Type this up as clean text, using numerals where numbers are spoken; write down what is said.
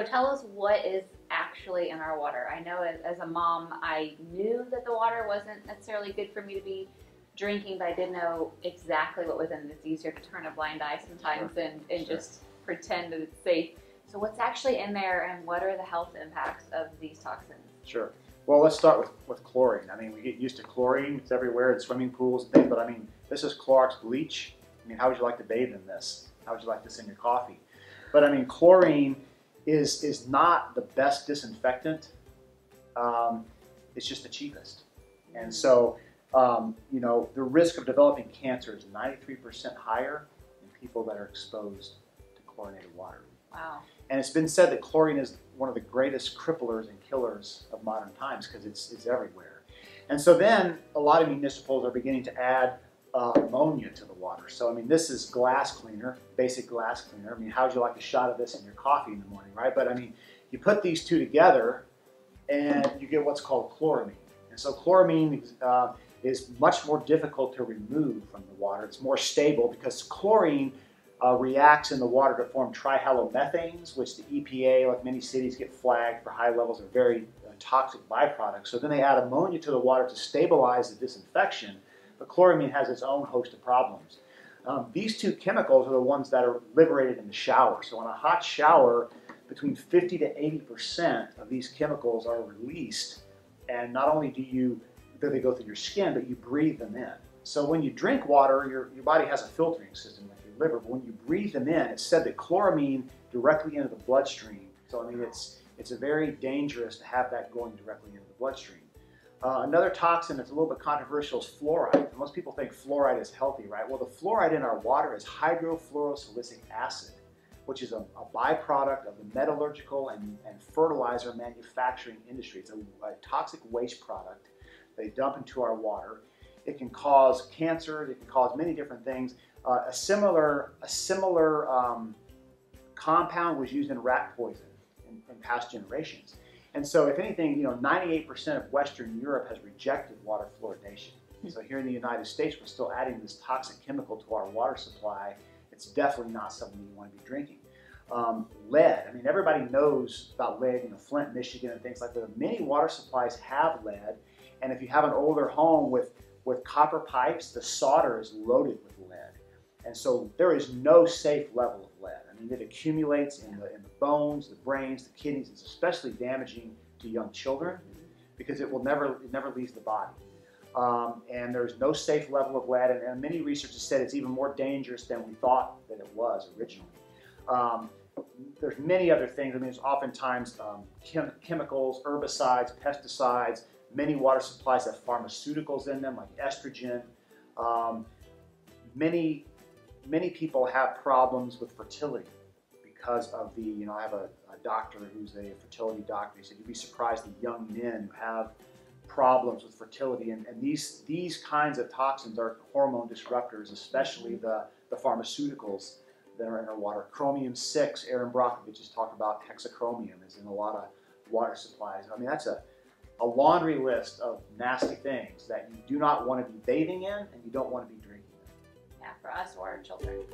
So tell us what is actually in our water. I know as a mom, I knew that the water wasn't necessarily good for me to be drinking, but I didn't know exactly what was in it. It's easier to turn a blind eye sometimes and just pretend that it's safe. So what's actually in there, and what are the health impacts of these toxins? Sure. Well, let's start with chlorine. I mean, we get used to chlorine. It's everywhere in swimming pools and things, but I mean, this is Clorox bleach. I mean, how would you like to bathe in this? How would you like this in your coffee? But I mean, chlorine is not the best disinfectant. It's just the cheapest. And so, you know, the risk of developing cancer is 93% higher in people that are exposed to chlorinated water. Wow. And it's been said that chlorine is one of the greatest cripplers and killers of modern times because it's everywhere. And so then a lot of municipals are beginning to add ammonia to the water. So I mean, this is glass cleaner, basic glass cleaner. I mean, how would you like a shot of this in your coffee in the morning, right? But I mean, you put these two together and you get what's called chloramine. And so chloramine is much more difficult to remove from the water. It's more stable because chlorine reacts in the water to form trihalomethanes, which the EPA, like many cities, get flagged for high levels of very toxic byproducts. So then they add ammonia to the water to stabilize the disinfection, but chloramine has its own host of problems. These two chemicals are the ones that are liberated in the shower. So in a hot shower, between 50 to 80% of these chemicals are released, and not only do they go through your skin, but you breathe them in. So when you drink water, your body has a filtering system like your liver, but when you breathe them in, it's said that chloramine directly into the bloodstream. So I mean, it's a very dangerous to have that going directly into the bloodstream. Another toxin that's a little bit controversial is fluoride. Most people think fluoride is healthy, right? Well, the fluoride in our water is hydrofluorosilicic acid, which is a byproduct of the metallurgical and fertilizer manufacturing industry. It's a toxic waste product they dump into our water. It can cause cancer. It can cause many different things. A similar compound was used in rat poison in past generations. And so, if anything, you know, 98% of Western Europe has rejected water fluoridation. So here in the United States, we're still adding this toxic chemical to our water supply. It's definitely not something you want to be drinking. Lead. I mean, everybody knows about lead. You know, Flint, Michigan, and things like that. Many water supplies have lead, and if you have an older home with copper pipes, the solder is loaded with lead. And so there is no safe level of lead. I mean, it accumulates in the bones, the brains, the kidneys. It's especially damaging to young children because it never leaves the body. And there's no safe level of lead, and many researchers said it's even more dangerous than we thought that it was originally. There's many other things. I mean, there's oftentimes chemicals, herbicides, pesticides. Many water supplies have pharmaceuticals in them, like estrogen. Many people have problems with fertility because of the, you know, I have a doctor who's a fertility doctor. He said, you'd be surprised the young men who have problems with fertility. And these kinds of toxins are hormone disruptors, especially the pharmaceuticals that are in our water. Chromium-6, Aaron Brockovich has talked about hexachromium is in a lot of water supplies. I mean, that's a laundry list of nasty things that you do not want to be bathing in and you don't want to be drinking in. Yeah, for us or our children.